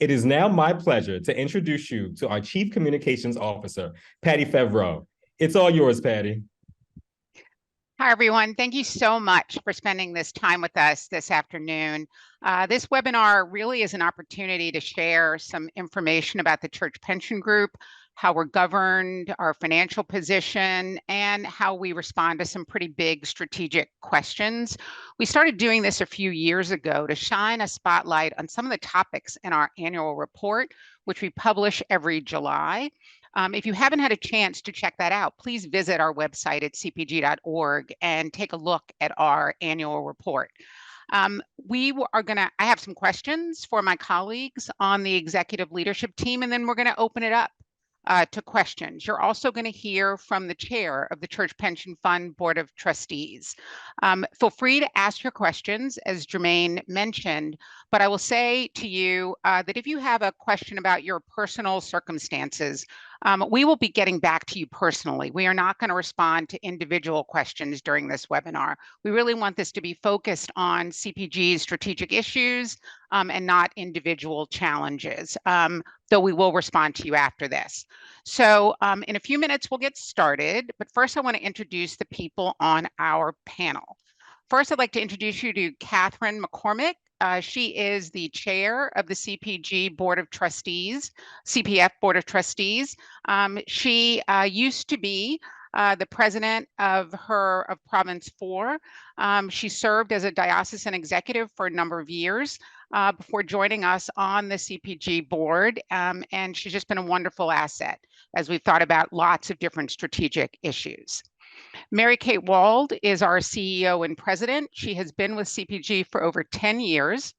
It is now my pleasure to introduce you to our Chief Communications Officer, Patty Favreau. It's all yours, Patty. Hi, everyone. Thank you so much for spending this time with us this afternoon. This webinar really is an opportunity to share some information about the Church Pension Group, how we're governed, our financial position, and how we respond to some pretty big strategic questions. We started doing this a few years ago to shine a spotlight on some of the topics in our annual report, which we publish every July. If you haven't had a chance to check that out, please visit our website at cpg.org and take a look at our annual report. I have some questions for my colleagues on the executive leadership team, and then we're going to open it up to questions. You're also going to hear from the chair of the Church Pension Fund Board of Trustees. Feel free to ask your questions, as Jermaine mentioned, but I will say to you that if you have a question about your personal circumstances, we will be getting back to you personally. We are not going to respond to individual questions during this webinar. We really want this to be focused on CPG's strategic issues and not individual challenges, though we will respond to you after this. So in a few minutes, we'll get started. But first, I want to introduce the people on our panel. First, I'd like to introduce you to Kathryn McCormick. She is the chair of the CPG Board of Trustees, CPF Board of Trustees. She used to be the president of Province 4. She served as a diocesan executive for a number of years before joining us on the CPG board. And she's just been a wonderful asset as we've thought about lots of different strategic issues. Mary Kate Wold is our CEO and president. She has been with CPG for over 10 years.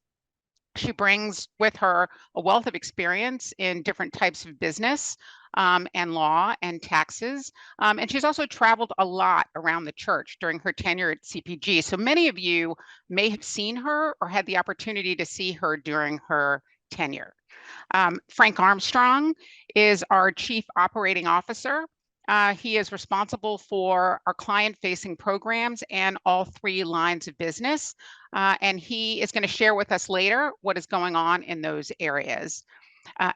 She brings with her a wealth of experience in different types of business and law and taxes. And she's also traveled a lot around the church during her tenure at CPG. So many of you may have seen her or had the opportunity to see her during her tenure. Frank Armstrong is our Chief Operating Officer. He is responsible for our client-facing programs and all 3 lines of business. And he is going to share with us later what is going on in those areas.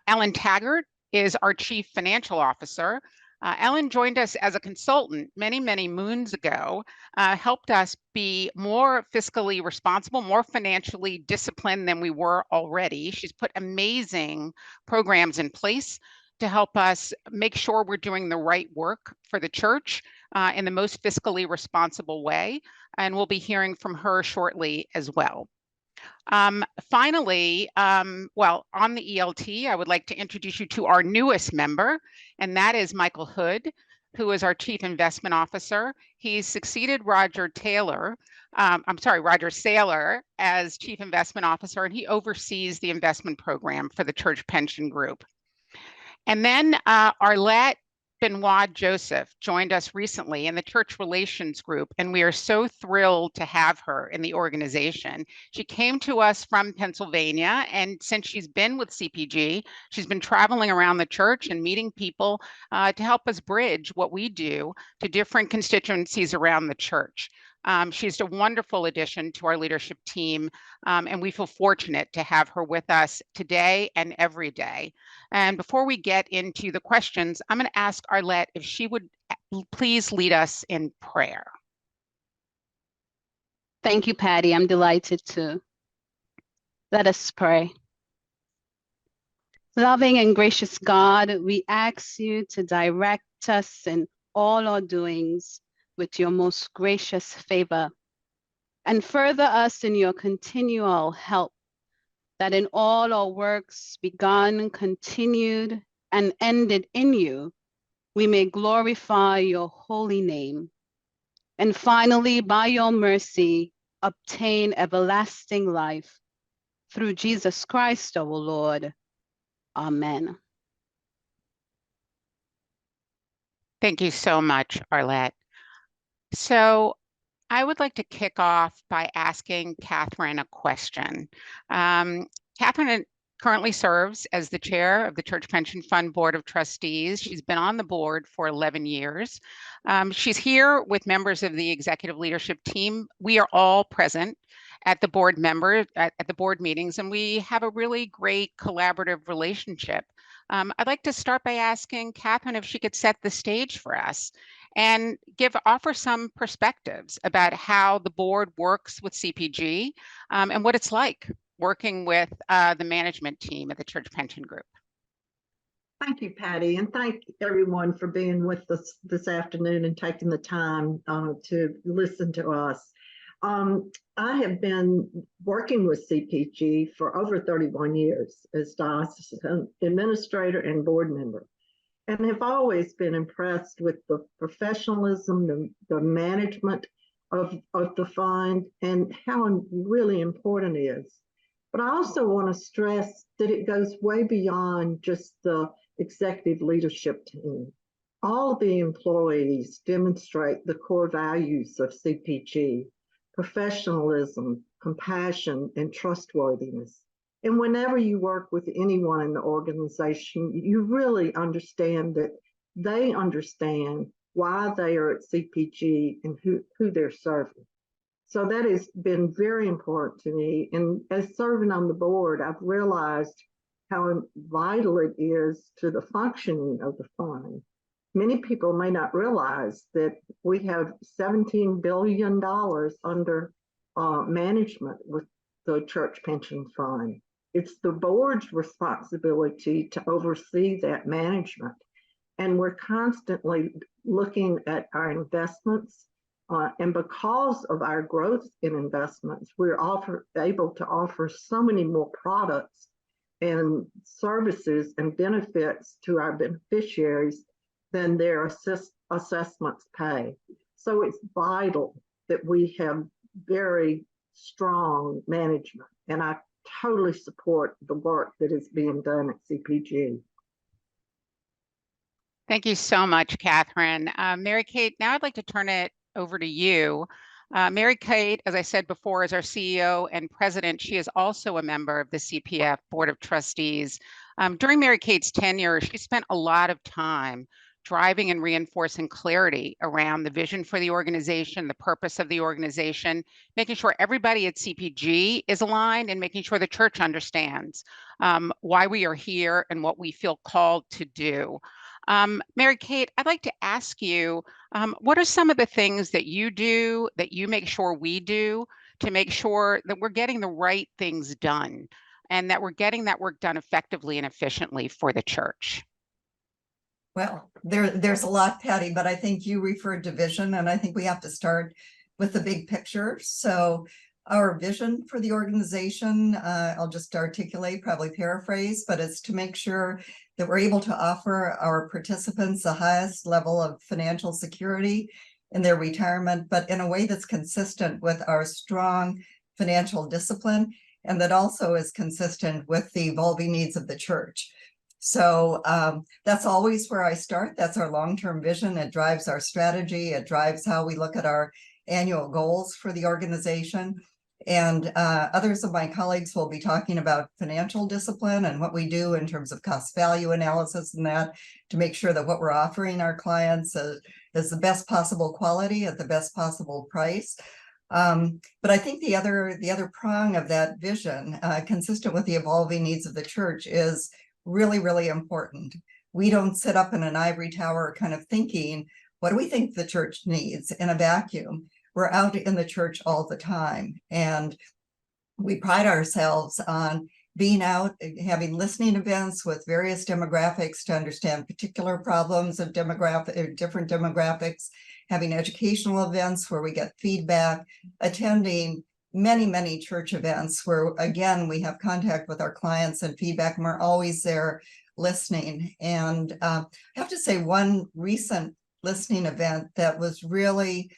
Ellen Taggart is our Chief Financial Officer. Ellen joined us as a consultant many, many moons ago, helped us be more fiscally responsible, more financially disciplined than we were already. She's put amazing programs in place to help us make sure we're doing the right work for the church in the most fiscally responsible way. And we'll be hearing from her shortly as well. Finally, on the ELT, I would like to introduce you to our newest member, and that is Michael Hood, who is our Chief Investment Officer. He's succeeded Roger Saylor as Chief Investment Officer, and he oversees the investment program for the Church Pension Group. And then Arlette Benoit Joseph joined us recently in the Church Relations Group, and we are so thrilled to have her in the organization. She came to us from Pennsylvania, and since she's been with CPG, she's been traveling around the church and meeting people to help us bridge what we do to different constituencies around the church. She's a wonderful addition to our leadership team, and we feel fortunate to have her with us today and every day. And before we get into the questions, I'm going to ask Arlette if she would please lead us in prayer. Thank you, Patty. I'm delighted to. Let us pray. Loving and gracious God, we ask you to direct us in all our doings with your most gracious favor, and further us in your continual help, that in all our works begun, continued, and ended in you, we may glorify your holy name. And finally, by your mercy, obtain everlasting life. Through Jesus Christ, our Lord. Amen. Kathryn you so much, Arlette. So I would like to kick off by asking Kathryn a question. Kathryn currently serves as the chair of the Church Pension Fund Board of Trustees. She's been on the board for 11 years. She's here with members of the executive leadership team. We are all present at the board at the board meetings, and we have a really great collaborative relationship. I'd like to start by asking Kathryn if she could set the stage for us and offer some perspectives about how the board works with CPG and what it's like working with the management team at the Church Pension Group. Thank you, Patty, and thank everyone for being with us this afternoon and taking the time to listen to us. I have been working with CPG for over 31 years as diocesan administrator and board member, and have always been impressed with the professionalism, the management of the fund, and how really important it is. But I also want to stress that it goes way beyond just the executive leadership team. All of the employees demonstrate the core values of CPG: professionalism, compassion, and trustworthiness. And whenever you work with anyone in the organization, you really understand that they understand why they are at CPG and who they're serving. So that has been very important to me. And as serving on the board, I've realized how vital it is to the functioning of the fund. Many people may not realize that we have $17 billion under management with the Church Pension Fund. It's the board's responsibility to oversee that management. And we're constantly looking at our investments. And because of our growth in investments, we're able to offer so many more products and services and benefits to our beneficiaries than their assessments pay. So it's vital that we have very strong management, and I totally support the work that is being done at CPG. Thank you so much, Kathryn. Mary Kate, now I'd like to turn it over to you. Mary Kate, as I said before, is our CEO and president. She is also a member of the CPF Board of Trustees. During Mary Kate's tenure, she spent a lot of time driving and reinforcing clarity around the vision for the organization, the purpose of the organization, making sure everybody at CPG is aligned, and making sure the church understands why we are here and what we feel called to do. Mary Kate, I'd like to ask you, what are some of the things that you do, that you make sure we do, to make sure that we're getting the right things done and that we're getting that work done effectively and efficiently for the church? Well, there's a lot, Patty, but I think you referred to vision, and I think we have to start with the big picture. So our vision for the organization, I'll just articulate, probably paraphrase, but it's to make sure that we're able to offer our participants the highest level of financial security in their retirement, but in a way that's consistent with our strong financial discipline, and that also is consistent with the evolving needs of the church. So that's always where I start. That's our long-term vision. It drives our strategy. It drives how we look at our annual goals for the organization. And others of my colleagues will be talking about financial discipline and what we do in terms of cost value analysis and that, to make sure that what we're offering our clients is the best possible quality at the best possible price. But I think the other prong of that vision, consistent with the evolving needs of the church, is really, really important. We don't sit up in an ivory tower kind of thinking, what do we think the church needs, in a vacuum? We're out in the church all the time, and we pride ourselves on being out, having listening events with various demographics to understand particular problems of different demographics, having educational events where we get feedback, attending many church events where, again, we have contact with our clients and feedback, and we're always there listening. And I have to say, one recent listening event that was really,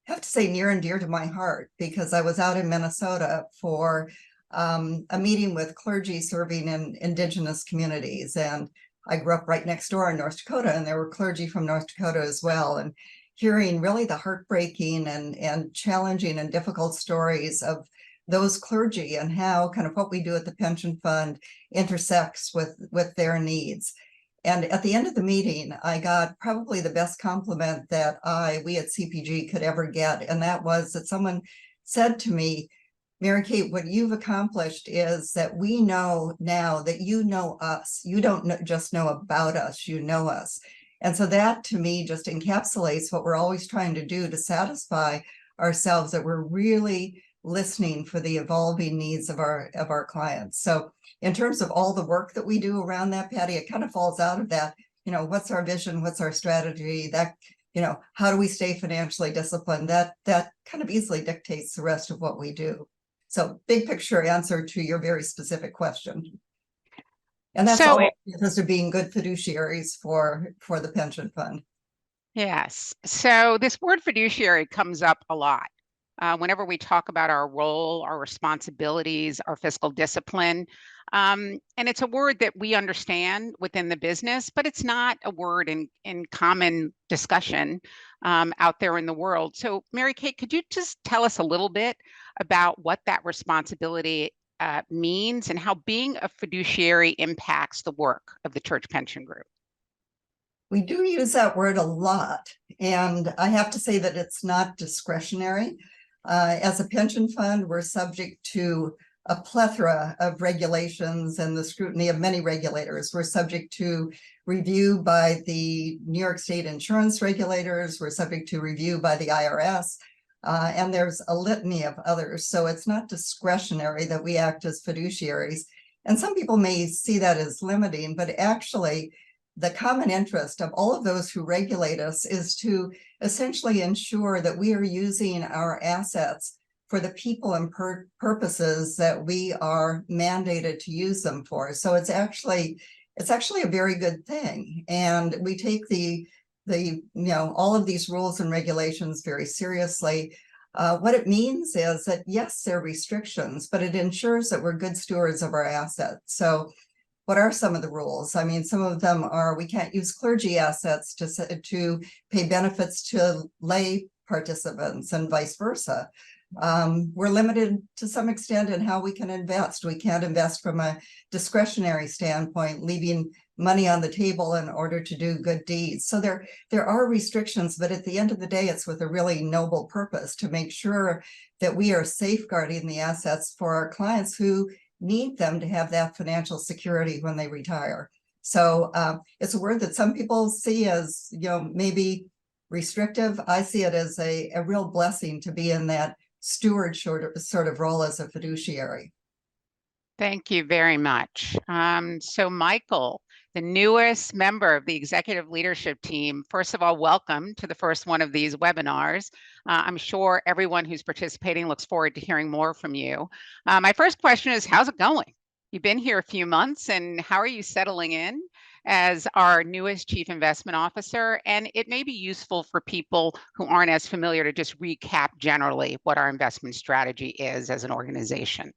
I have to say, near and dear to my heart, because I was out in Minnesota for a meeting with clergy serving in Indigenous communities. And I grew up right next door in North Dakota, and there were clergy from North Dakota as well. And hearing really the heartbreaking and challenging and difficult stories of those clergy and how kind of what we do at the pension fund intersects with their needs. And at the end of the meeting, I got probably the best compliment that we at CPG could ever get. And that was that someone said to me, Mary Kate, what you've accomplished is that we know now that you know us. You don't just know about us, you know us. And so that to me just encapsulates what we're always trying to do to satisfy ourselves, that we're really listening for the evolving needs of our clients. So in terms of all the work that we do around that, Patty, it kind of falls out of that, what's our vision, what's our strategy, that, how do we stay financially disciplined? That kind of easily dictates the rest of what we do. So big picture answer to your very specific question. And that's all because of being good fiduciaries for the pension fund. Yes. So this word fiduciary comes up a lot. Whenever we talk about our role, our responsibilities, our fiscal discipline. And it's a word that we understand within the business, but it's not a word in common discussion out there in the world. So Mary Kate, could you just tell us a little bit about what that responsibility means and how being a fiduciary impacts the work of the Church Pension Group? We do use that word a lot, and I have to say that it's not discretionary. As a pension fund, we're subject to a plethora of regulations and the scrutiny of many regulators. We're subject to review by the New York State insurance regulators. We're subject to review by the IRS. And there's a litany of others. So it's not discretionary that we act as fiduciaries. And some people may see that as limiting, but actually the common interest of all of those who regulate us is to essentially ensure that we are using our assets for the people and purposes that we are mandated to use them for. So it's actually a very good thing. And we take all of these rules and regulations very seriously. What it means is that, yes, there are restrictions, but it ensures that we're good stewards of our assets. So what are some of the rules? I mean, some of them are we can't use clergy assets to pay benefits to lay participants and vice versa. We're limited to some extent in how we can invest. We can't invest from a discretionary standpoint, leaving money on the table in order to do good deeds. So there are restrictions, but at the end of the day, it's with a really noble purpose to make sure that we are safeguarding the assets for our clients who need them to have that financial security when they retire. So it's a word that some people see as, maybe restrictive. I see it as a real blessing to be in that steward sort of role as a fiduciary. Thank you very much. So Michael, the newest member of the executive leadership team, first of all, welcome to the first one of these webinars. I'm sure everyone who's participating looks forward to hearing more from you. My first question is, how's it going? You've been here a few months, and how are you settling in as our newest Chief Investment Officer? And it may be useful for people who aren't as familiar to just recap generally what our investment strategy is as an organization.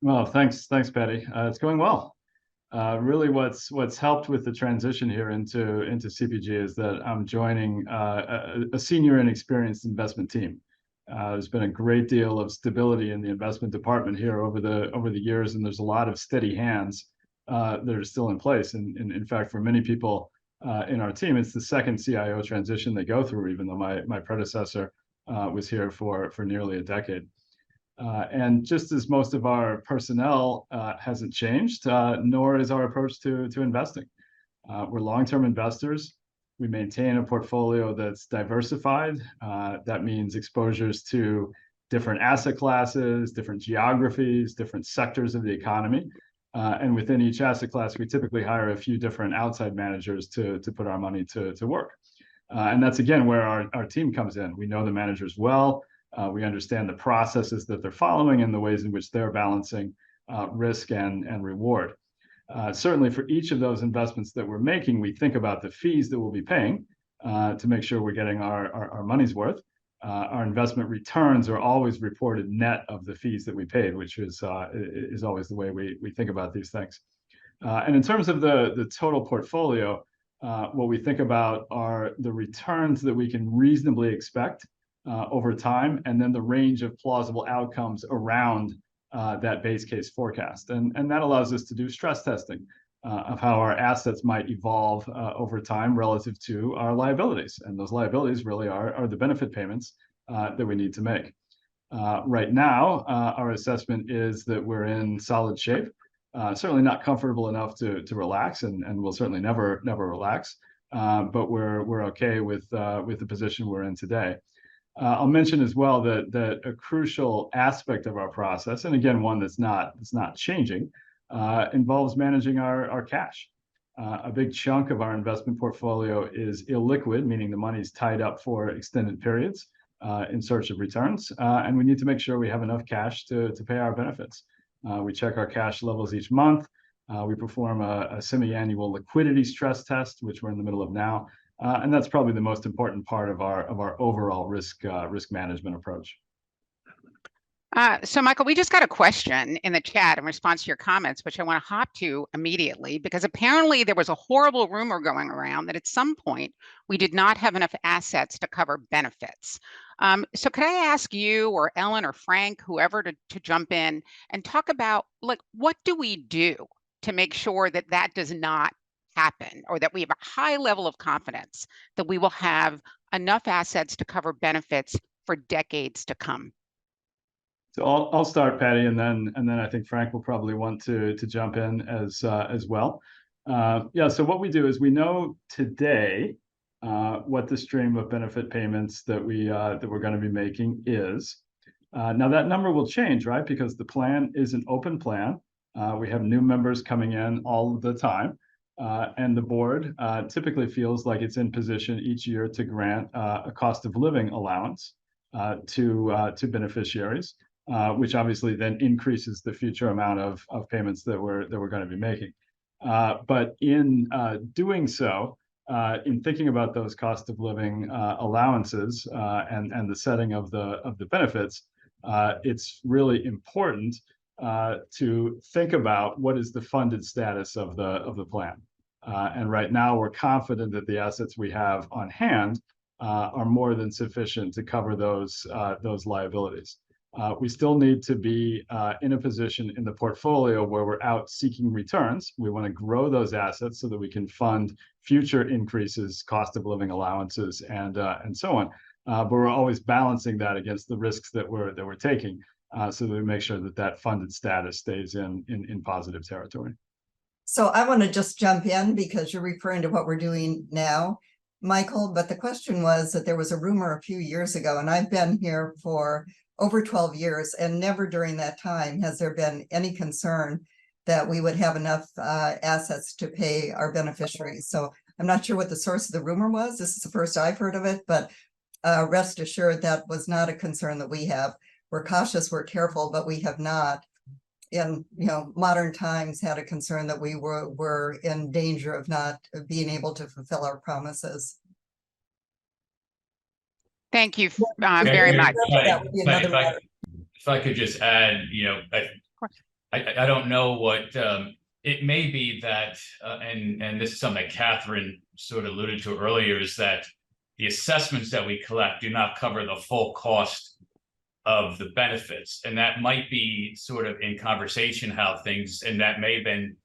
Well, thanks, Patty. It's going well. Really, what's helped with the transition here into CPG is that I'm joining a senior and experienced investment team. There's been a great deal of stability in the investment department here over the years, and there's a lot of steady hands that are still in place. And in fact, for many people in our team, it's the second CIO transition they go through, even though my predecessor was here for nearly a decade. And just as most of our personnel hasn't changed, nor is our approach to investing. We're long-term investors. We maintain a portfolio that's diversified. That means exposures to different asset classes, different geographies, different sectors of the economy. And within each asset class, we typically hire a few different outside managers to put our money to work. And that's, again, where our team comes in. We know the managers well. We understand the processes that they're following and the ways in which they're balancing risk and reward. Certainly for each of those investments that we're making, we think about the fees that we'll be paying to make sure we're getting our money's worth. Our investment returns are always reported net of the fees that we paid, which is always the way we think about these things. And in terms of the total portfolio, what we think about are the returns that we can reasonably expect over time, and then the range of plausible outcomes around that base case forecast. And that allows us to do stress testing of how our assets might evolve over time relative to our liabilities. And those liabilities really are the benefit payments that we need to make. Right now, our assessment is that we're in solid shape. Certainly not comfortable enough to relax, and we'll certainly never relax. But we're okay with the position we're in today. I'll mention as well that a crucial aspect of our process, and again one that's not changing, involves managing our cash. A big chunk of our investment portfolio is illiquid, meaning the money's tied up for extended periods in search of returns, and we need to make sure we have enough cash to pay our benefits. We check our cash levels each month. We perform a semi-annual liquidity stress test, which we're in the middle of now, and that's probably the most important part of our overall risk management approach. So Michael, we just got a question in the chat in response to your comments, which I want to hop to immediately, because apparently there was a horrible rumor going around that at some point we did not have enough assets to cover benefits. So could I ask you or Ellen or Frank, whoever, to jump in and talk about, like, what do we do to make sure that that does not happen, or that we have a high level of confidence that we will have enough assets to cover benefits for decades to come? So I'll start, Patty, and then I think Frank will probably want to jump in as well. Yeah. So what we do is we know today what the stream of benefit payments that we're going to be making is. Now that number will change, right? Because the plan is an open plan. We have new members coming in all the time, and the board typically feels like it's in position each year to grant a cost of living allowance to beneficiaries. Which obviously then increases the future amount of payments that we're going to be making. But in doing so, in thinking about those cost of living allowances and the setting of the benefits, it's really important to think about what is the funded status of the plan. And right now, we're confident that the assets we have on hand are more than sufficient to cover those liabilities. We still need to be in a position in the portfolio where we're out seeking returns. We want to grow those assets so that we can fund future increases, cost of living allowances, and so on. But we're always balancing that against the risks that we're taking, so that we make sure that funded status stays in positive territory. So I want to just jump in because you're referring to what we're doing now, Michael. But the question was that there was a rumor a few years ago, and I've been here for over 12 years, and never during that time has there been any concern that we would have enough assets to pay our beneficiaries. So I'm not sure what the source of the rumor was. This is the first I've heard of it, but rest assured that was not a concern that we have. We're cautious, we're careful, but we have not in modern times had a concern that we were in danger of not being able to fulfill our promises. Thank you very much. If I could just add, I don't know what it may be that, and this is something that Kathryn sort of alluded to earlier, is that the assessments that we collect do not cover the full cost of the benefits, and that might be sort of in conversation how things, and that may have been,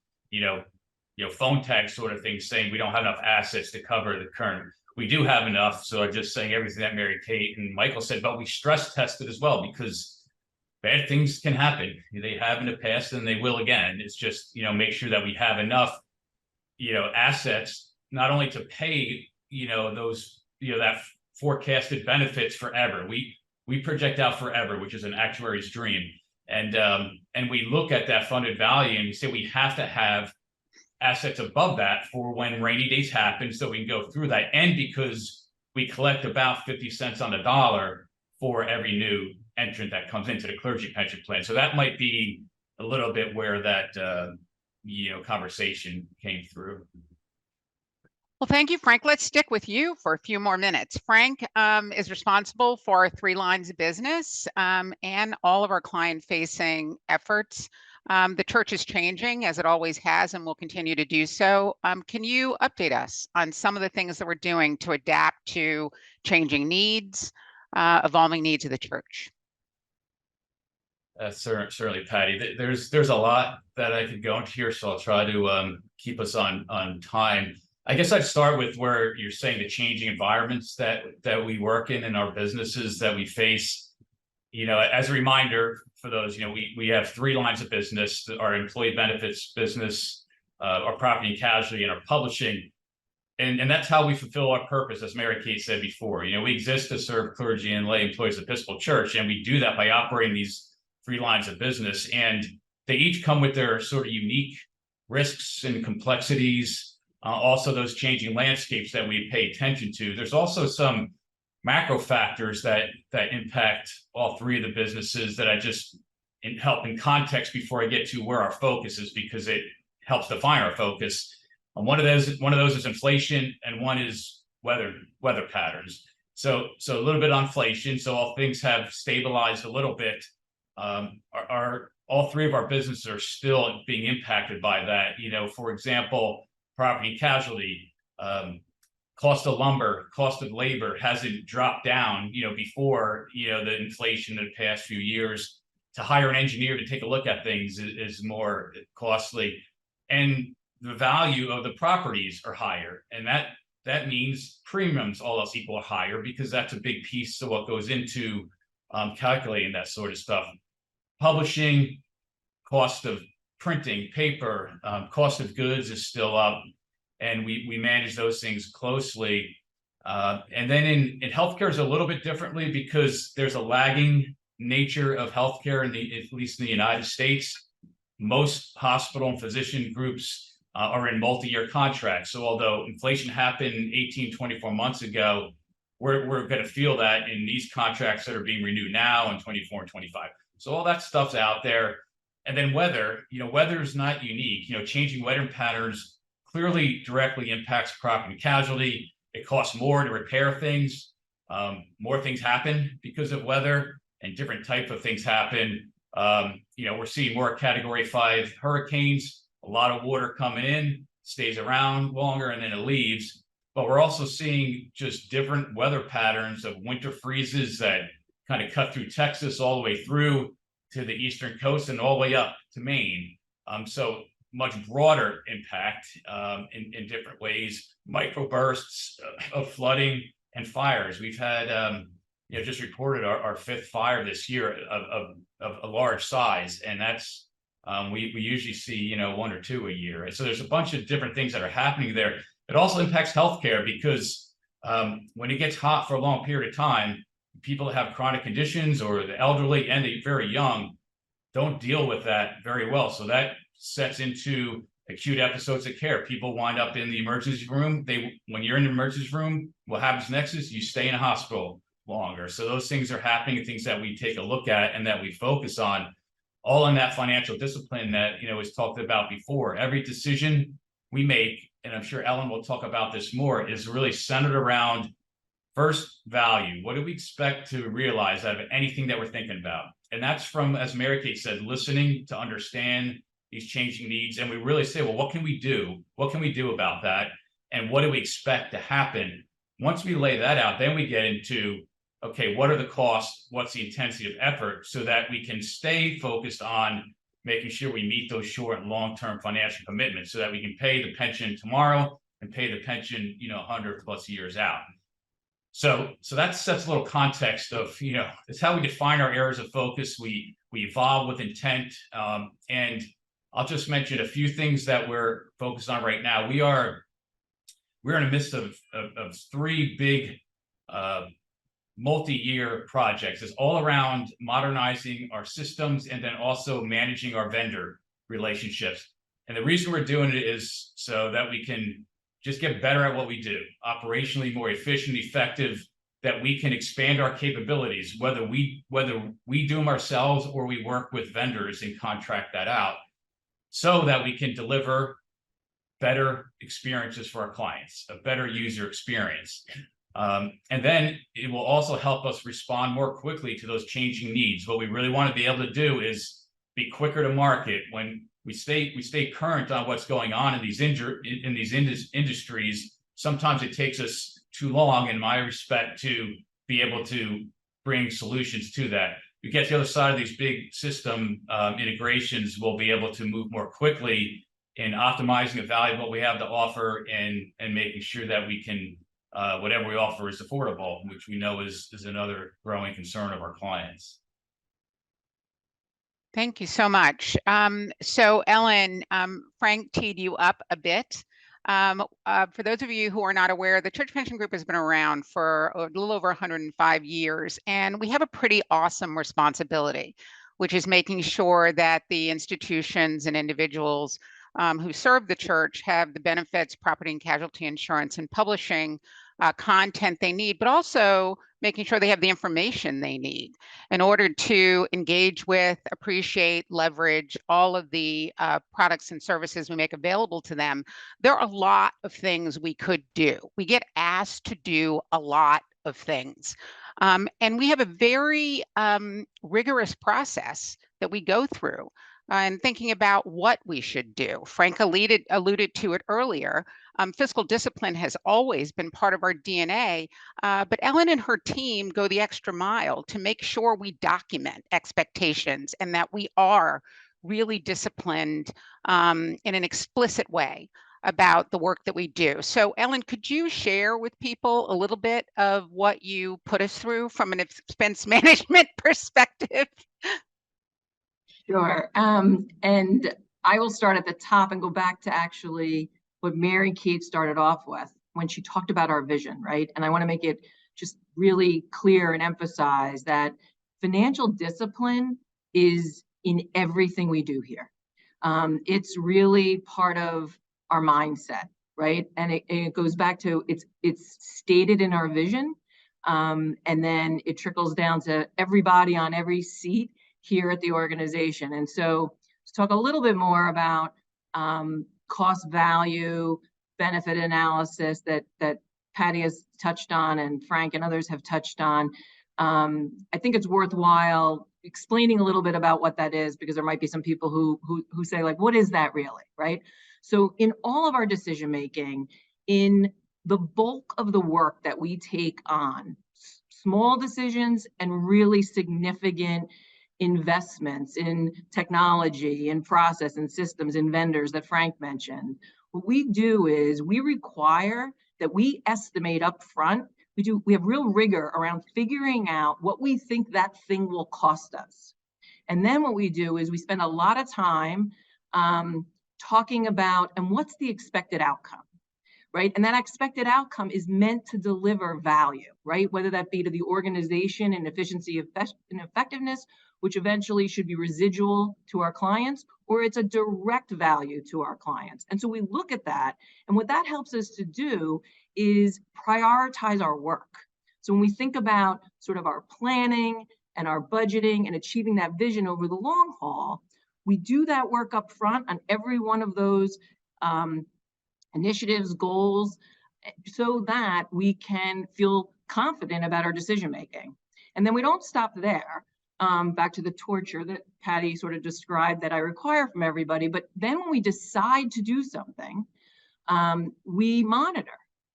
phone tag sort of things saying we don't have enough assets to cover the current. We do have enough, so I'm just saying everything that Mary Kate and Michael said, but we stress tested as well because bad things can happen. They have in the past and they will again. It's just, make sure that we have enough, assets, not only to pay, those, that forecasted benefits forever. We project out forever, which is an actuary's dream. And we look at that funded value and we say we have to have assets above that for when rainy days happen, so we can go through that. And because we collect about 50 cents on the dollar for every new entrant that comes into the clergy pension plan. So that might be a little bit where that, conversation came through. Well, thank you, Frank. Let's stick with you for a few more minutes. Frank is responsible for 3 lines of business and all of our client-facing efforts. The church is changing, as it always has, and will continue to do so. Can you update us on some of the things that we're doing to adapt to changing needs, evolving needs of the church? Certainly, Patty. There's a lot that I could go into here, so I'll try to keep us on time. I guess I'd start with where you're saying the changing environments that we work in our businesses that we face. as a reminder for those, we have 3 lines of business: our employee benefits business, our property and casualty, and our publishing. And that's how we fulfill our purpose, as Mary Kate said before. We exist to serve clergy and lay employees of the Episcopal Church, and we do that by operating these 3 lines of business. And they each come with their sort of unique risks and complexities, also those changing landscapes that we pay attention to. There's also some macro factors that impact all 3 of the businesses that I just help in context before I get to where our focus is, because it helps define our focus. And one of those is inflation, and one is weather patterns. So a little bit on inflation. So all things have stabilized a little bit. All 3 of our businesses are still being impacted by that. For example, property and casualty, cost of lumber, cost of labor hasn't dropped down, before, the inflation in the past few years. To hire an engineer to take a look at things is more costly. And the value of the properties are higher. And that means premiums, all else equal, are higher, because that's a big piece of what goes into calculating that sort of stuff. Publishing, cost of printing, paper, cost of goods is still up, and we manage those things closely. And then in healthcare is a little bit differently, because there's a lagging nature of healthcare at least in the United States. Most hospital and physician groups are in multi-year contracts. So although inflation happened 18, 24 months ago, we're going to feel that in these contracts that are being renewed now in 24 and 25. So all that stuff's out there. And then weather is not unique. Changing weather patterns clearly directly impacts property and casualty. It costs more to repair things. More things happen because of weather, and different type of things happen. We're seeing more Category 5 hurricanes. A lot of water coming in, stays around longer, and then it leaves. But we're also seeing just different weather patterns of winter freezes that kind of cut through Texas all the way through to the eastern coast and all the way up to Maine. So much broader impact in different ways. Microbursts of flooding and fires. We've had just reported our 5th fire this year of a large size, and that's we usually see 1 or 2 a year. And so there's a bunch of different things that are happening there. It also impacts healthcare, because when it gets hot for a long period of time, people that have chronic conditions, or the elderly and the very young, don't deal with that very well. So that sets into acute episodes of care. People wind up in the emergency room. When you're in the emergency room, what happens next is you stay in a hospital longer. So those things are happening, things that we take a look at and that we focus on, all in that financial discipline that was talked about before. Every decision we make, and I'm sure Ellen will talk about this more, is really centered around first value. What do we expect to realize out of anything that we're thinking about? And that's from, as Mary Kate said, listening to understand these changing needs. And we really say, well, what can we do? What can we do about that? And what do we expect to happen? Once we lay that out, then we get into, okay, what are the costs? What's the intensity of effort, so that we can stay focused on making sure we meet those short and long-term financial commitments, so that we can pay the pension tomorrow and pay the pension, 100+ years out. So that sets a little context of, it's how we define our areas of focus. We evolve with intent. And I'll just mention a few things that we're focused on right now. We're in the midst of 3 big multi-year projects. It's all around modernizing our systems, and then also managing our vendor relationships. And the reason we're doing it is so that we can just get better at what we do, operationally more efficient, effective, that we can expand our capabilities, whether we do them ourselves or we work with vendors and contract that out, so that we can deliver better experiences for our clients, a better user experience. And then it will also help us respond more quickly to those changing needs. What we really want to be able to do is be quicker to market. When we stay current on what's going on in these industries. Sometimes it takes us too long, in my respect, to be able to bring solutions to that. We get to the other side of these big system integrations, we'll be able to move more quickly in optimizing the value of what we have to offer, and making sure that we can whatever we offer is affordable, which we know is another growing concern of our clients. Thank you so much. So Ellen, Frank teed you up a bit. For those of you who are not aware, the Church Pension Group has been around for a little over 105 years, and we have a pretty awesome responsibility, which is making sure that the institutions and individuals who serve the church have the benefits, property and casualty insurance, and publishing content they need, but also making sure they have the information they need in order to engage with, appreciate, leverage all of the products and services we make available to them. There are a lot of things we could do. We get asked to do a lot of things. And we have a very rigorous process that we go through and thinking about what we should do. Frank alluded to it earlier. Fiscal discipline has always been part of our DNA, but Ellen and her team go the extra mile to make sure we document expectations and that we are really disciplined in an explicit way about the work that we do. So Ellen, could you share with people a little bit of what you put us through from an expense management perspective? Sure. And I will start at the top and go back to actually what Mary Kate started off with when she talked about our vision, right? And I want to make it just really clear and emphasize that financial discipline is in everything we do here. It's really part of our mindset, right? And it goes back to it's stated in our vision, and then it trickles down to everybody on every seat here at the organization. And so let's talk a little bit more about cost value, benefit analysis that Patty has touched on and Frank and others have touched on. I think it's worthwhile explaining a little bit about what that is, because there might be some people who say, like, what is that really, right? So in all of our decision making, in the bulk of the work that we take on, small decisions and really significant investments in technology and process and systems and vendors that Frank mentioned, what we do is we require that we estimate up front. We have real rigor around figuring out what we think that thing will cost us. And then what we do is we spend a lot of time talking about, and what's the expected outcome, right? And that expected outcome is meant to deliver value, right? Whether that be to the organization and efficiency and effectiveness, which eventually should be residual to our clients, or it's a direct value to our clients. And so we look at that, and what that helps us to do is prioritize our work. So when we think about sort of our planning and our budgeting and achieving that vision over the long haul, we do that work up front on every one of those initiatives, goals, so that we can feel confident about our decision making. And then we don't stop there. Back to the torture that Patty sort of described that I require from everybody. But then when we decide to do something, we monitor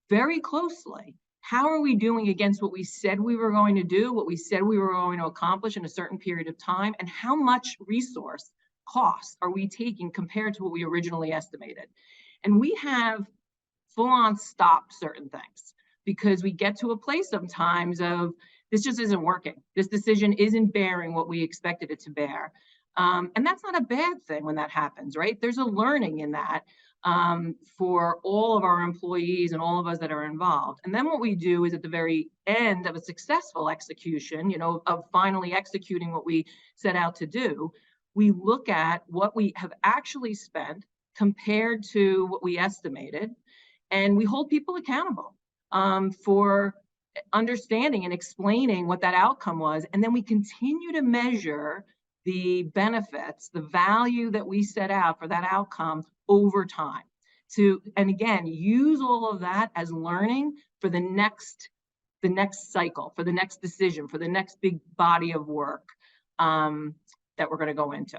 very closely. How are we doing against what we said we were going to do, what we said we were going to accomplish in a certain period of time, and how much resource costs are we taking compared to what we originally estimated? And we have full-on stopped certain things because we get to a place sometimes of, this just isn't working. This decision isn't bearing what we expected it to bear. And that's not a bad thing when that happens, right? There's a learning in that for all of our employees and all of us that are involved. And then what we do is at the very end of a successful execution, of finally executing what we set out to do, we look at what we have actually spent compared to what we estimated, and we hold people accountable for understanding and explaining what that outcome was. And then we continue to measure the benefits, the value that we set out for that outcome over time and again, use all of that as learning for the next cycle, for the next decision, for the next big body of work that we're going to go into.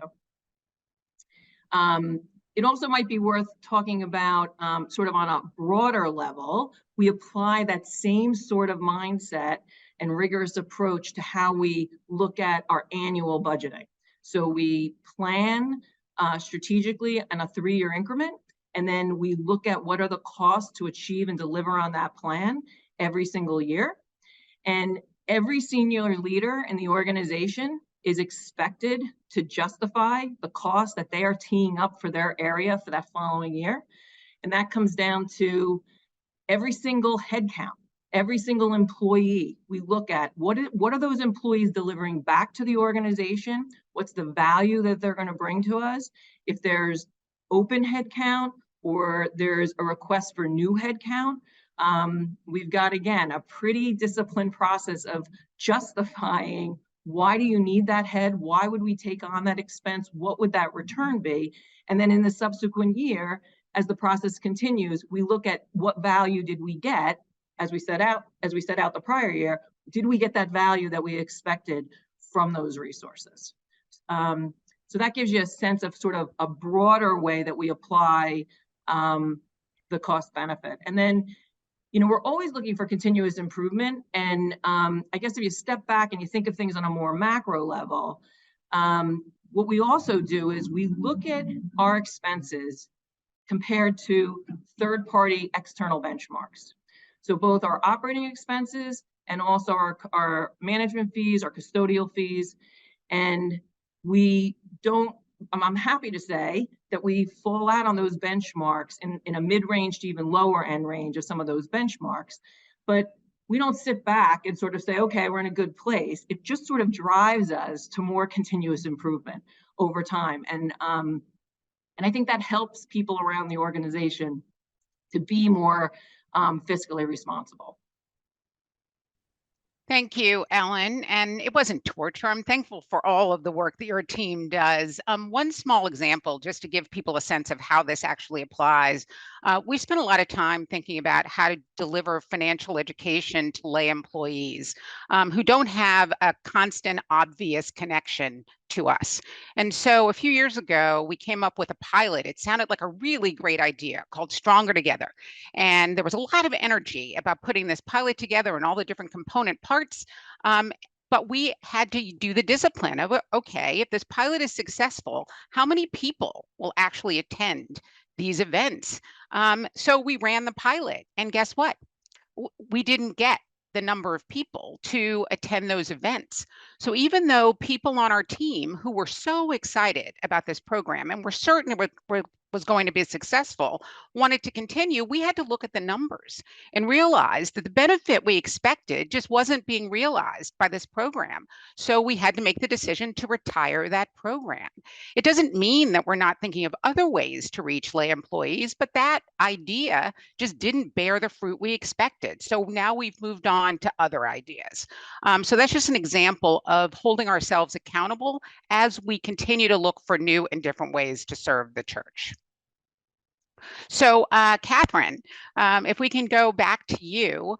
It also might be worth talking about sort of on a broader level, we apply that same sort of mindset and rigorous approach to how we look at our annual budgeting. So we plan strategically in a 3-year increment, and then we look at what are the costs to achieve and deliver on that plan every single year. And every senior leader in the organization is expected to justify the cost that they are teeing up for their area for that following year. And that comes down to every single headcount, every single employee. We look at what are those employees delivering back to the organization? What's the value that they're going to bring to us? If there's open headcount or there's a request for new headcount, we've got, again, a pretty disciplined process of justifying why do you need that head? Why would we take on that expense? What would that return be? And then in the subsequent year, as the process continues, we look at what value did we get as we set out the prior year. Did we get that value that we expected from those resources? So that gives you a sense of sort of a broader way that we apply the cost benefit. And then, you know, we're always looking for continuous improvement. And I guess if you step back and you think of things on a more macro level, what we also do is we look at our expenses compared to third-party external benchmarks. So both our operating expenses and also our management fees, our custodial fees. And we don't, I'm happy to say that we fall out on those benchmarks in a mid-range to even lower end range of some of those benchmarks. But we don't sit back and sort of say, okay, we're in a good place. It just sort of drives us to more continuous improvement over time. And I think that helps people around the organization to be more fiscally responsible. Thank you, Ellen. And it wasn't torture. I'm thankful for all of the work that your team does. One small example, just to give people a sense of how this actually applies. We spent a lot of time thinking about how to deliver financial education to lay employees who don't have a constant, obvious connection to us. And so a few years ago, we came up with a pilot. It sounded like a really great idea called Stronger Together. And there was a lot of energy about putting this pilot together and all the different component parts. But we had to do the discipline of, okay, if this pilot is successful, how many people will actually attend these events? So we ran the pilot, and guess what? We didn't get the number of people to attend those events. So even though people on our team who were so excited about this program and were certain it was going to be successful, wanted to continue, we had to look at the numbers and realize that the benefit we expected just wasn't being realized by this program. So we had to make the decision to retire that program. It doesn't mean that we're not thinking of other ways to reach lay employees, but that idea just didn't bear the fruit we expected. So now we've moved on to other ideas. So that's just an example of holding ourselves accountable as we continue to look for new and different ways to serve the church. So Kathryn, if we can go back to you,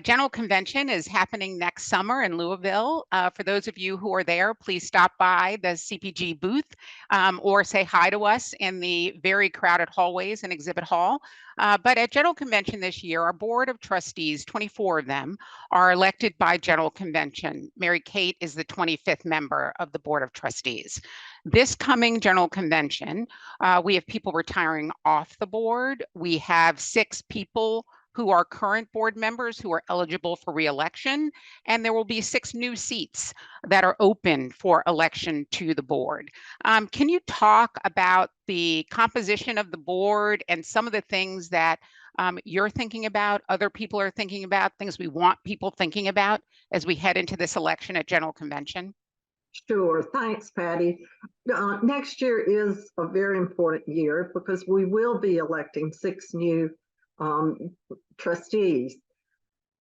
General Convention is happening next summer in Louisville. For those of you who are there, please stop by the CPG booth or say hi to us in the very crowded hallways in Exhibit Hall. But at General Convention this year, our Board of Trustees, 24 of them, are elected by General Convention. Mary Kate is the 25th member of the Board of Trustees. This coming General Convention, we have people retiring off the board. We have 6 people who are current board members who are eligible for re-election, and there will be 6 new seats that are open for election to the board. Can you talk about the composition of the board and some of the things that you're thinking about, other people are thinking about, things we want people thinking about as we head into this election at General Convention? Sure. Thanks, Patty. Next year is a very important year because we will be electing 6 new trustees.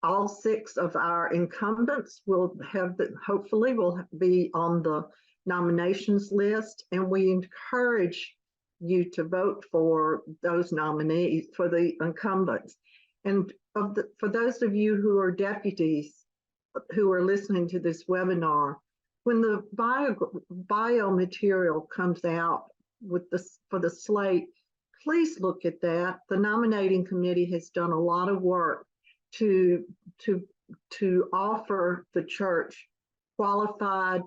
All 6 of our incumbents will have, hopefully will be on the nominations list, and we encourage you to vote for those nominees, for the incumbents. And for those of you who are deputies who are listening to this webinar, when the bio material comes out with for the slate, please look at that. The nominating committee has done a lot of work to offer the church qualified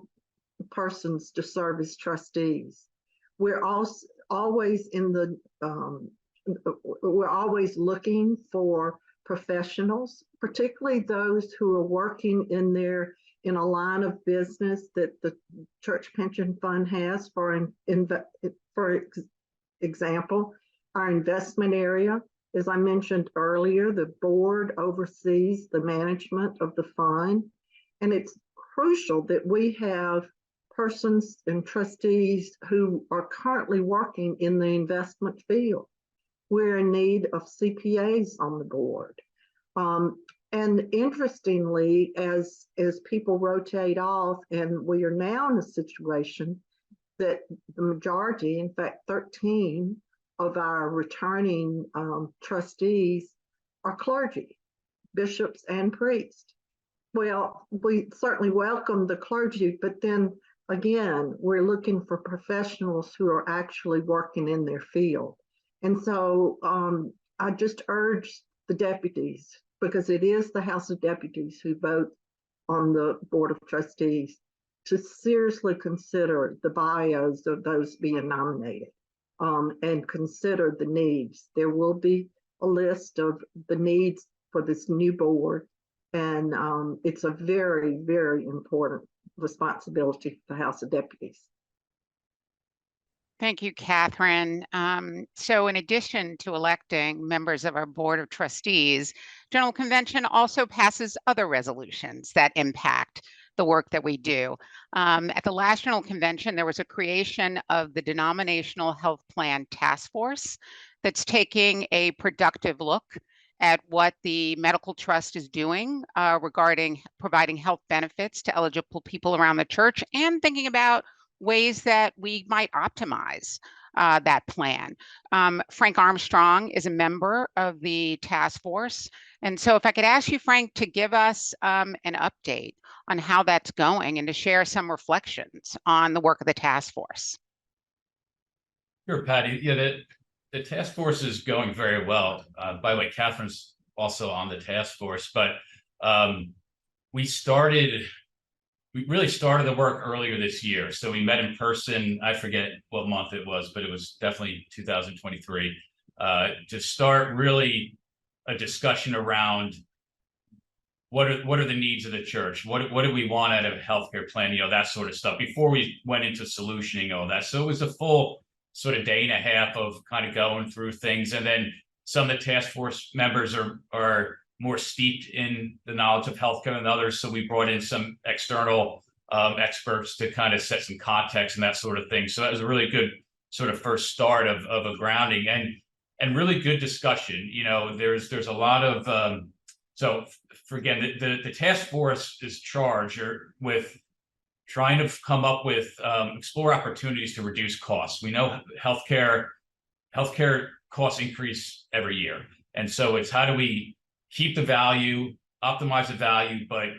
persons to serve as trustees. We're also always we're always looking for professionals, particularly those who are working in their in a line of business that the Church Pension Fund has. For example, our investment area. As I mentioned earlier, the board oversees the management of the fund, and it's crucial that we have persons and trustees who are currently working in the investment field. We're in need of CPAs on the board. And interestingly, as people rotate off, and we are now in a situation that the majority, in fact, 13 of our returning trustees are clergy, bishops and priests. Well, we certainly welcome the clergy, but then again, we're looking for professionals who are actually working in their field. And so I just urge the deputies, because it is the House of Deputies who vote on the Board of Trustees, to seriously consider the bios of those being nominated. And consider the needs. There will be a list of the needs for this new board, and it's a very, very important responsibility for the House of Deputies. Thank you, Kathryn. So in addition to electing members of our Board of Trustees, General Convention also passes other resolutions that impact the work that we do. At the last General Convention, there was a creation of the Denominational Health Plan Task Force that's taking a productive look at what the medical trust is doing regarding providing health benefits to eligible people around the church, and thinking about ways that we might optimize that plan. Frank Armstrong is a member of the task force. And so if I could ask you, Frank, to give us an update on how that's going and to share some reflections on the work of the task force. Sure, Patty. Yeah, the task force is going very well. By the way, Kathryn's also on the task force, but we really started the work earlier this year. So we met in person, I forget what month it was, but it was definitely 2023, to start really a discussion around what are the needs of the church? What do we want out of a healthcare plan? You know, that sort of stuff, before we went into solutioning all that. So it was a full sort of day and a half of kind of going through things. And then some of the task force members are more steeped in the knowledge of healthcare than others. So we brought in some external experts to kind of set some context and that sort of thing. So that was a really good sort of first start of a grounding and really good discussion. You know, there's a lot of, so for again, the task force is charged with trying to come up with, explore opportunities to reduce costs. We know healthcare costs increase every year. And so it's how do we keep the value, optimize the value, but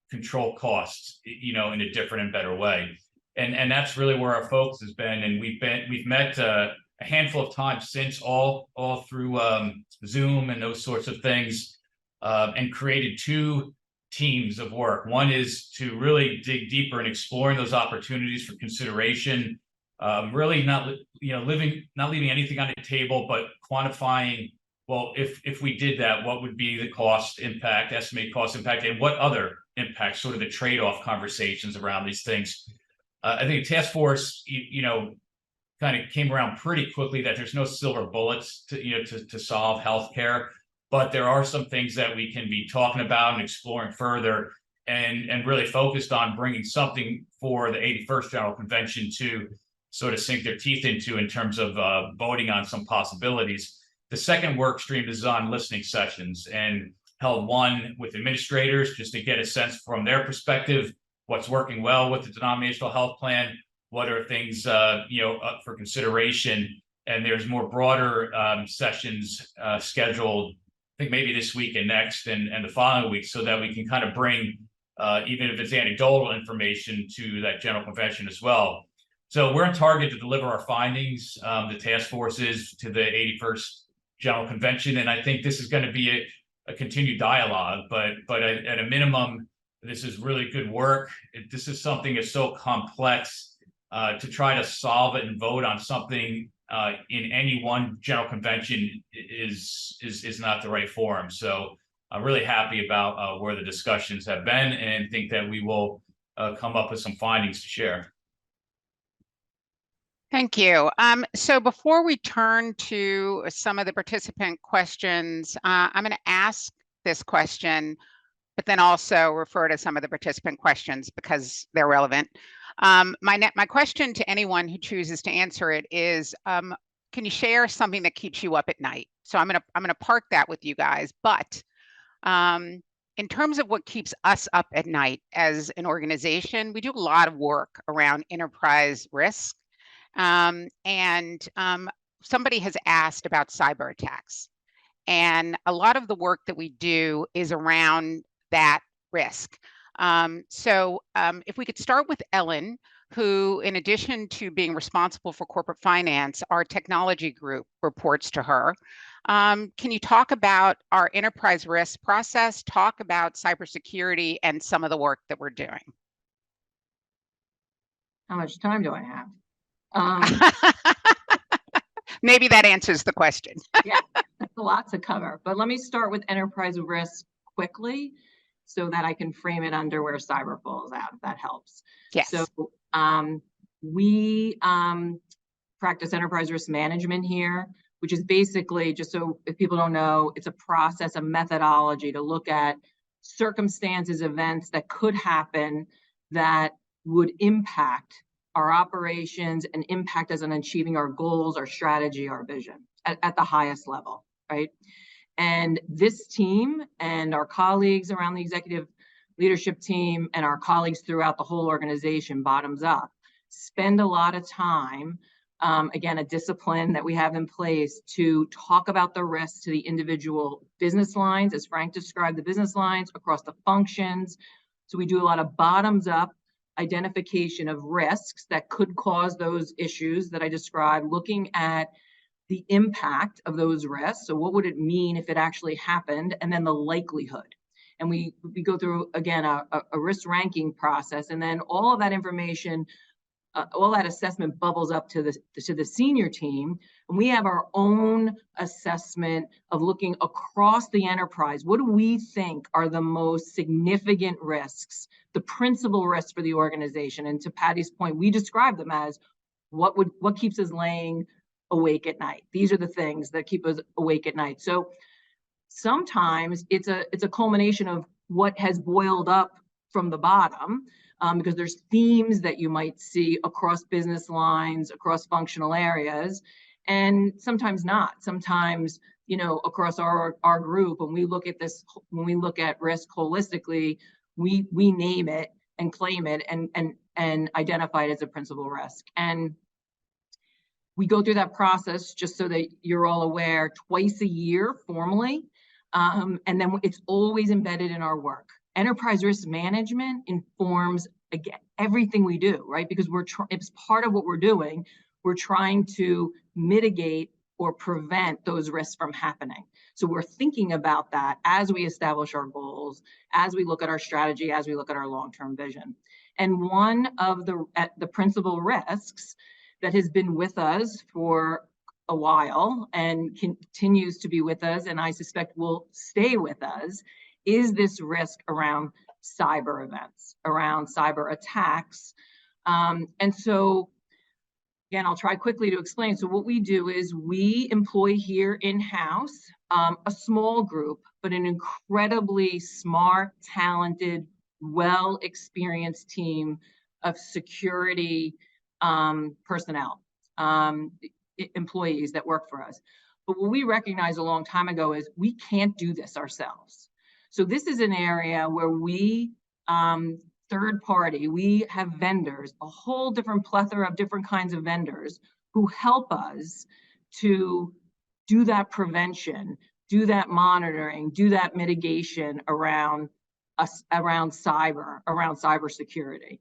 control costs, you know, in a different and better way. And that's really where our focus has been. And we've met a handful of times since, all through Zoom and those sorts of things, and created two teams of work. One is to really dig deeper in exploring those opportunities for consideration, really not leaving anything on the table, but quantifying, well, if we did that, what would be the cost impact, estimated cost impact, and what other impacts, sort of the trade-off conversations around these things. I think task force, you know, kind of came around pretty quickly that there's no silver bullets to solve healthcare, but there are some things that we can be talking about and exploring further, and really focused on bringing something for the 81st General Convention to sort of sink their teeth into in terms of voting on some possibilities. The second work stream is on listening sessions, and held one with administrators just to get a sense from their perspective, what's working well with the denominational health plan, what are things up for consideration. And there's more broader sessions scheduled, I think maybe this week and next and the following week, so that we can kind of bring, even if it's anecdotal information, to that General Convention as well. So we're on target to deliver our findings, the task force is, to the 81st General Convention. And I think this is going to be a continued dialogue, but at a minimum, this is really good work. This is something that's so complex, to try to solve it and vote on something in any one General Convention is not the right forum. So I'm really happy about where the discussions have been, and think that we will come up with some findings to share. Thank you. So before we turn to some of the participant questions, I'm going to ask this question, but then also refer to some of the participant questions because they're relevant. My question to anyone who chooses to answer it is, can you share something that keeps you up at night? So I'm gonna park that with you guys, but in terms of what keeps us up at night as an organization, we do a lot of work around enterprise risk. Somebody has asked about cyber attacks. And a lot of the work that we do is around that risk. If we could start with Ellen, who, in addition to being responsible for corporate finance, our technology group reports to her. Can you talk about our enterprise risk process, talk about cybersecurity and some of the work that we're doing? How much time do I have? Maybe that answers the question. Yeah, that's a lot to cover, but let me start with enterprise risk quickly so that I can frame it under where cyber falls out, if that helps. Yes. So we practice enterprise risk management here, which is basically, just so if people don't know, it's a process, a methodology to look at circumstances, events that could happen that would impact our operations and impact us on achieving our goals, our strategy, our vision at the highest level, right? And this team and our colleagues around the executive leadership team and our colleagues throughout the whole organization, bottoms up, spend a lot of time, again, a discipline that we have in place to talk about the risks to the individual business lines, as Frank described, the business lines across the functions. So we do a lot of bottoms up identification of risks that could cause those issues that I described, looking at the impact of those risks. So what would it mean if it actually happened? And then the likelihood. And we go through, again, a risk ranking process. And then all of that information, all that assessment bubbles up to the senior team. And we have our own assessment of looking across the enterprise. What do we think are the most significant risks, the principal risks for the organization? And to Patty's point, we describe them as what keeps us laying awake at night. These are the things that keep us awake at night. So sometimes it's a culmination of what has boiled up from the bottom, because there's themes that you might see across business lines, across functional areas, and sometimes not. Sometimes, across our group, when we look at this, when we look at risk holistically, we name it and claim it and identify it as a principal risk. And we go through that process, just so that you're all aware, twice a year formally, and then it's always embedded in our work. Enterprise risk management informs, again, everything we do, right? Because it's part of what we're doing. We're trying to mitigate or prevent those risks from happening. So we're thinking about that as we establish our goals, as we look at our strategy, as we look at our long-term vision. And one of the principal risks that has been with us for a while and continues to be with us, and I suspect will stay with us, is this risk around cyber events, around cyber attacks. And so, again, I'll try quickly to explain. So what we do is we employ here in-house a small group, but an incredibly smart, talented, well-experienced team of security personnel, employees that work for us. But what we recognized a long time ago is we can't do this ourselves. So this is an area where we, third party, we have vendors, a whole different plethora of different kinds of vendors who help us to do that prevention, do that monitoring, do that mitigation around cybersecurity.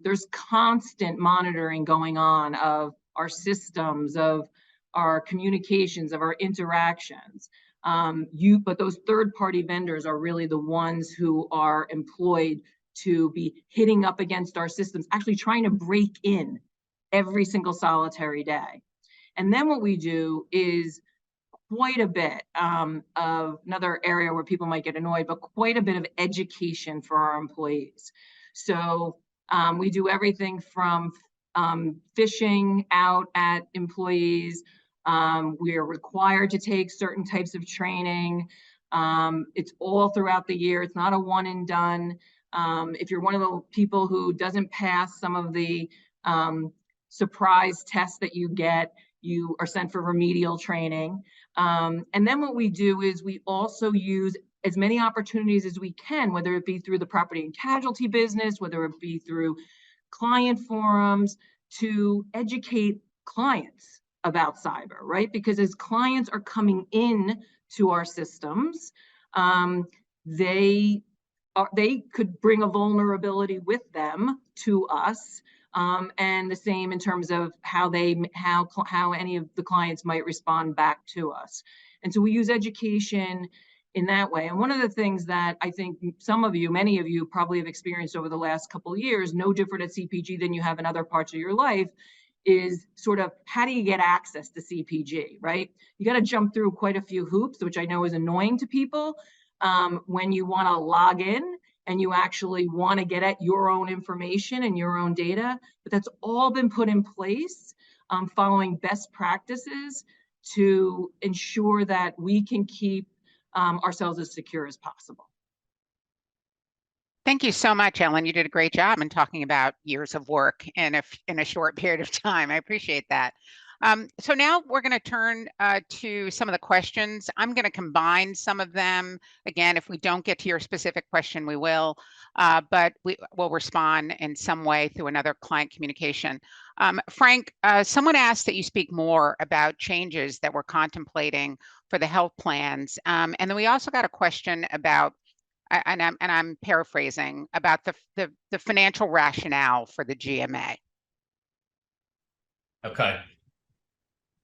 There's constant monitoring going on of our systems, of our communications, of our interactions. But those third-party vendors are really the ones who are employed to be hitting up against our systems, actually trying to break in every single solitary day. And then what we do is quite a bit of another area where people might get annoyed, but quite a bit of education for our employees. So we do everything from fishing out at employees. We are required to take certain types of training. It's all throughout the year. It's not a one and done. If you're one of the people who doesn't pass some of the surprise tests that you get, you are sent for remedial training. And then what we do is we also use as many opportunities as we can, whether it be through the property and casualty business, whether it be through client forums, to educate clients about cyber, right? Because as clients are coming in to our systems, they could bring a vulnerability with them to us, and the same in terms of how any of the clients might respond back to us. And so we use education in that way. And one of the things that I think many of you probably have experienced over the last couple of years, no different at CPG than you have in other parts of your life, is sort of how do you get access to CPG, right? You got to jump through quite a few hoops, which I know is annoying to people when you want to log in and you actually want to get at your own information and your own data. But that's all been put in place following best practices to ensure that we can keep ourselves as secure as possible. Thank you so much, Ellen. You did a great job in talking about years of work in a short period of time. I appreciate that. So now we're going to turn to some of the questions. I'm going to combine some of them. Again, if we don't get to your specific question, we will, but we will respond in some way through another client communication. Frank, someone asked that you speak more about changes that we're contemplating for the health plans. And then we also got a question about, and I'm paraphrasing, about the financial rationale for the GMA. Okay.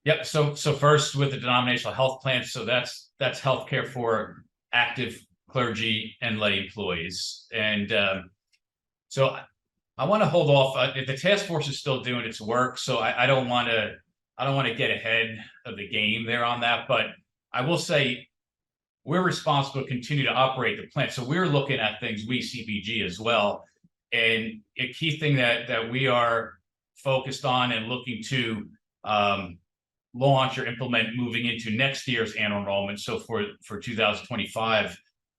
Yep. So first with the denominational health plan, so that's healthcare for active clergy and lay employees. And so I want to hold off. The task force is still doing its work, so I don't want to get ahead of the game there on that. But I will say we're responsible to continue to operate the plant. So we're looking at things, we CPG as well. And a key thing that we are focused on and looking to launch or implement moving into next year's annual enrollment, so for 2025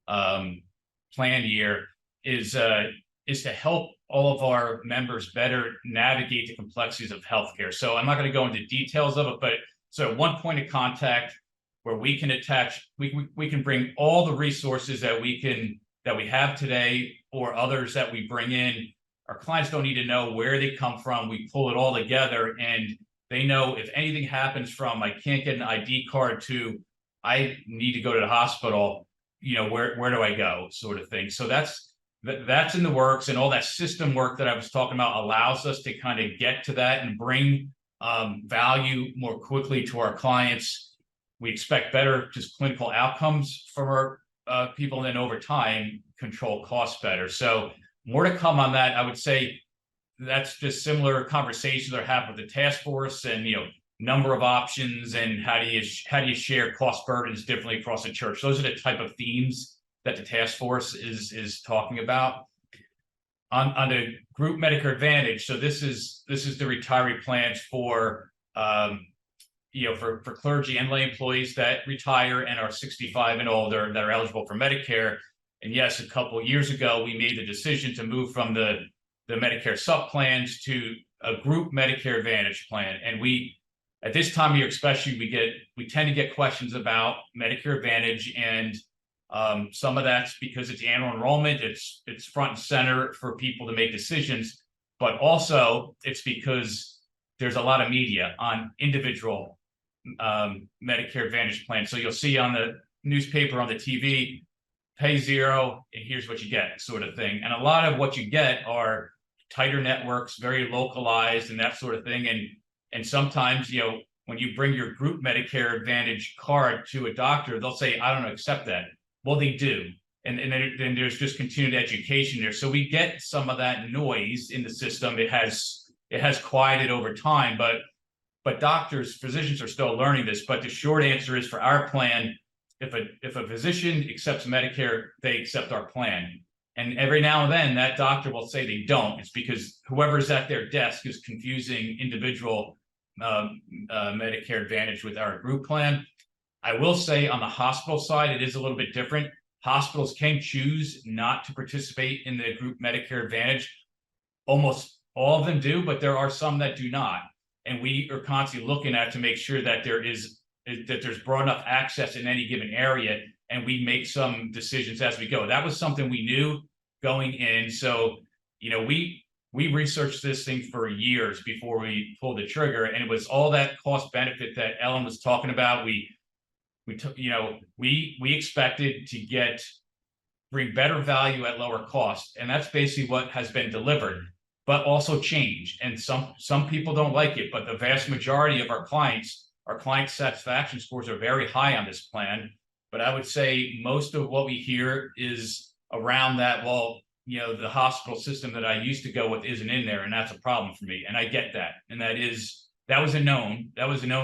plan year, is to help all of our members better navigate the complexities of healthcare. So I'm not going to go into details of it, but so one point of contact where we can attach, we can bring all the resources that we have today or others that we bring in. Our clients don't need to know where they come from. We pull it all together, and they know if anything happens from I can't get an ID card to I need to go to the hospital, where do I go, sort of thing. So that's in the works, and all that system work that I was talking about allows us to kind of get to that and bring value more quickly to our clients. We expect better just clinical outcomes for our people, and then over time control costs better. So more to come on that. I would say that's just similar conversations that are happening with the task force, and number of options, and how do you share cost burdens differently across the church. Those are the type of themes that the task force is talking about. On the group Medicare Advantage, so this is the retiree plans for for clergy and lay employees that retire and are 65 and older that are eligible for Medicare. And yes, a couple of years ago, we made the decision to move from the Medicare sub plans to a group Medicare Advantage plan. And at this time of year especially, we tend to get questions about Medicare Advantage, and some of that's because it's annual enrollment, it's front and center for people to make decisions, but also it's because there's a lot of media on individual Medicare Advantage plans. So you'll see on the newspaper, on the TV, pay zero and here's what you get, sort of thing. And a lot of what you get are tighter networks, very localized and that sort of thing. And sometimes, when you bring your group Medicare Advantage card to a doctor, they'll say, I don't accept that. Well, they do. And then there's just continued education there. So we get some of that noise in the system. It has quieted over time, but but physicians are still learning this. But the short answer is, for our plan, if a physician accepts Medicare, they accept our plan. And every now and then that doctor will say they don't. It's because whoever's at their desk is confusing individual Medicare Advantage with our group plan. I will say on the hospital side, it is a little bit different. Hospitals can choose not to participate in the group Medicare Advantage. Almost all of them do, but there are some that do not. And we are constantly looking at to make sure that there's broad enough access in any given area, and we make some decisions as we go. That was something we knew going in. So, we researched this thing for years before we pulled the trigger, and it was all that cost benefit that Ellen was talking about. We expected to bring better value at lower cost, and that's basically what has been delivered, but also changed. And some people don't like it, but the vast majority of our client satisfaction scores are very high on this plan. But I would say most of what we hear is around that, well, the hospital system that I used to go with isn't in there, and that's a problem for me. And I get that. And that was a known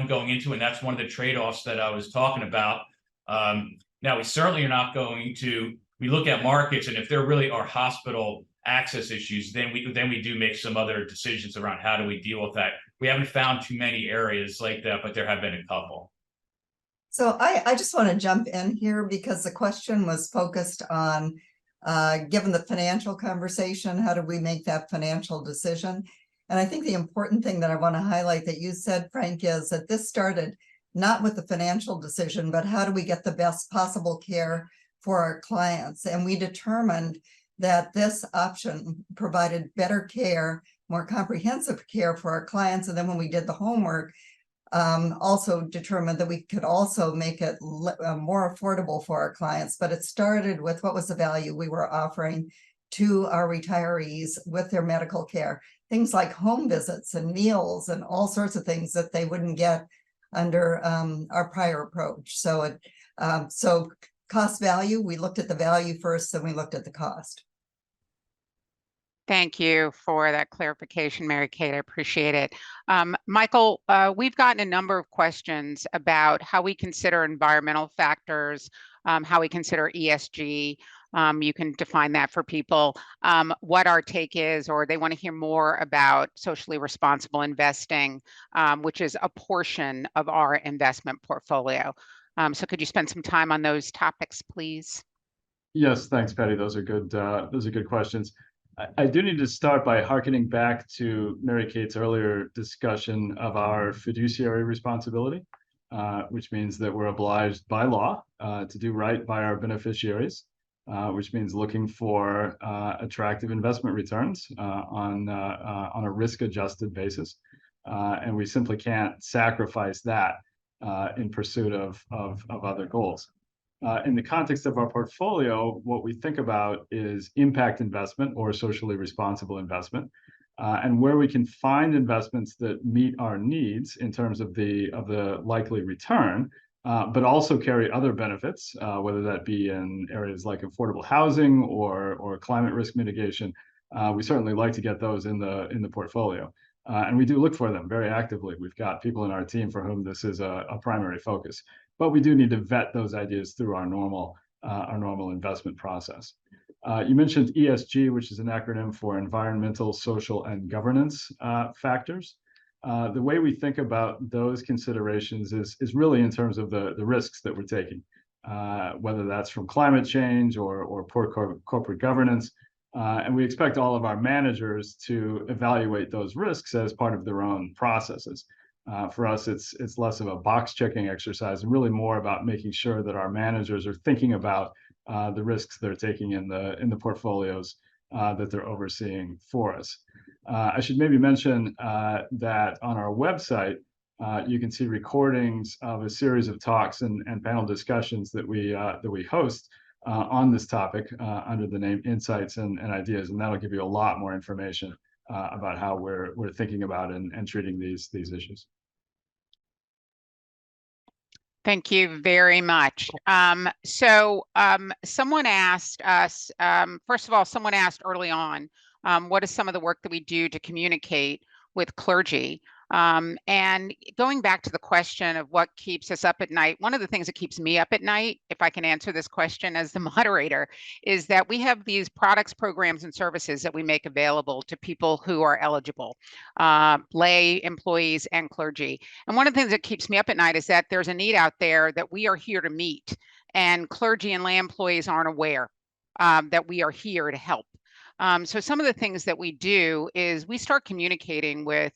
going into, and that's one of the trade-offs that I was talking about. Now, we certainly are not going to, we look at markets, and if there really are hospital access issues, then we do make some other decisions around how do we deal with that. We haven't found too many areas like that, but there have been a couple. So I just want to jump in here because the question was focused on, given the financial conversation, how do we make that financial decision? And I think the important thing that I want to highlight that you said, Frank, is that this started not with the financial decision, but how do we get the best possible care for our clients? And we determined that this option provided better care, more comprehensive care for our clients. And then when we did the homework, also determined that we could also make it more affordable for our clients. But it started with what was the value we were offering to our retirees with their medical care. Things like home visits and meals and all sorts of things that they wouldn't get under our prior approach. So cost value, we looked at the value first, then we looked at the cost. Thank you for that clarification, Mary Kate. I appreciate it. Michael, we've gotten a number of questions about how we consider environmental factors, how we consider ESG. You can define that for people, what our take is, or they want to hear more about socially responsible investing, which is a portion of our investment portfolio. So could you spend some time on those topics, please? Yes, thanks, Patty. Those are good questions. I do need to start by hearkening back to Mary Kate's earlier discussion of our fiduciary responsibility, which means that we're obliged by law to do right by our beneficiaries, which means looking for attractive investment returns on a risk-adjusted basis. And we simply can't sacrifice that in pursuit of other goals. In the context of our portfolio, what we think about is impact investment or socially responsible investment, and where we can find investments that meet our needs in terms of the likely return, but also carry other benefits, whether that be in areas like affordable housing or climate risk mitigation. We certainly like to get those in the portfolio, and we do look for them very actively. We've got people in our team for whom this is a primary focus. But we do need to vet those ideas through our normal investment process. You mentioned ESG, which is an acronym for environmental, social, and governance factors. The way we think about those considerations is really in terms of the risks that we're taking, whether that's from climate change or poor corporate governance. And we expect all of our managers to evaluate those risks as part of their own processes. For us, it's less of a box checking exercise and really more about making sure that our managers are thinking about the risks they're taking in the portfolios that they're overseeing for us. I should maybe mention that on our website, you can see recordings of a series of talks and panel discussions that we host on this topic under the name Insights and Ideas, and that'll give you a lot more information about how we're thinking about and treating these issues. Thank you very much. Someone asked us, first of all, someone asked early on, what is some of the work that we do to communicate with clergy? And going back to the question of what keeps us up at night, one of the things that keeps me up at night, if I can answer this question as the moderator, is that we have these products, programs, and services that we make available to people who are eligible, lay employees and clergy. And one of the things that keeps me up at night is that there's a need out there that we are here to meet, and clergy and lay employees aren't aware that we are here to help. So some of the things that we do is we start communicating with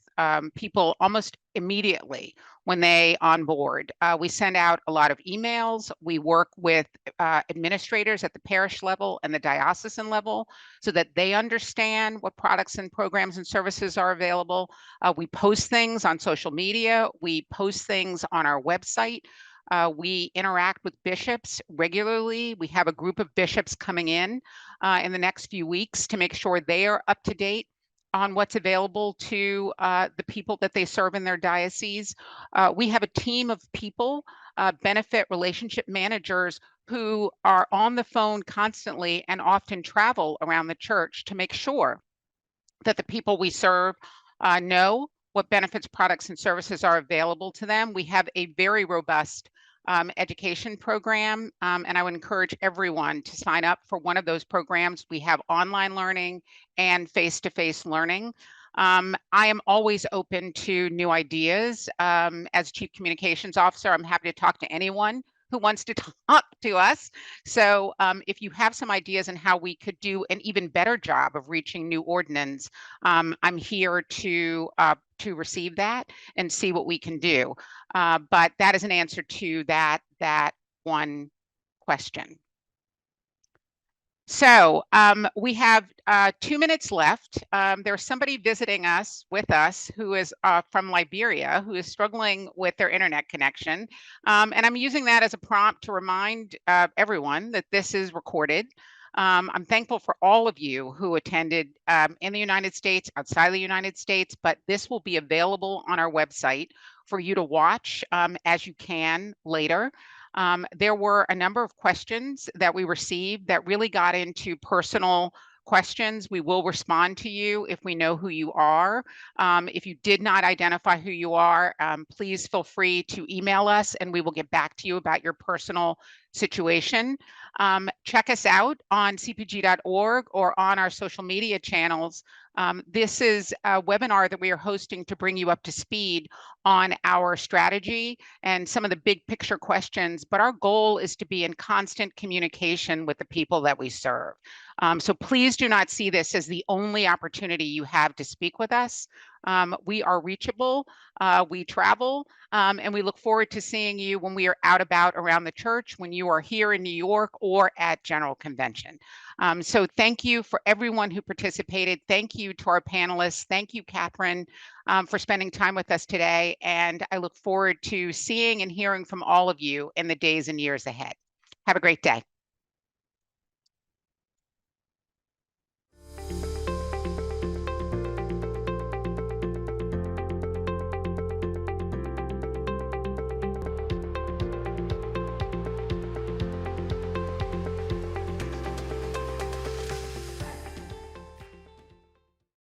people almost immediately when they onboard. We send out a lot of emails. We work with administrators at the parish level and the diocesan level so that they understand what products and programs and services are available. We post things on social media. We post things on our website. We interact with bishops regularly. We have a group of bishops coming in the next few weeks to make sure they are up to date on what's available to the people that they serve in their diocese. We have a team of people, benefit relationship managers, who are on the phone constantly and often travel around the church to make sure that the people we serve know what benefits, products, and services are available to them. We have a very robust education program, and I would encourage everyone to sign up for one of those programs. We have online learning and face-to-face learning. I am always open to new ideas. As Chief Communications Officer, I'm happy to talk to anyone who wants to talk to us. So if you have some ideas on how we could do an even better job of reaching new ordinands, I'm here to receive that and see what we can do. But that is an answer to that one question. So we have 2 minutes left. There's somebody visiting us with us who is from Liberia, who is struggling with their internet connection. And I'm using that as a prompt to remind everyone that this is recorded. I'm thankful for all of you who attended in the United States, outside the United States, but this will be available on our website for you to watch as you can later. There were a number of questions that we received that really got into personal questions. We will respond to you if we know who you are. If you did not identify who you are, please feel free to email us and we will get back to you about your personal situation. Check us out on cpg.org or on our social media channels. This is a webinar that we are hosting to bring you up to speed on our strategy and some of the big picture questions, but our goal is to be in constant communication with the people that we serve. So please do not see this as the only opportunity you have to speak with us. We are reachable, we travel, and we look forward to seeing you when we are out about around the church, when you are here in New York or at General Convention. So thank you for everyone who participated. Thank you to our panelists. Thank you, Kathryn, for spending time with us today. And I look forward to seeing and hearing from all of you in the days and years ahead. Have a great day.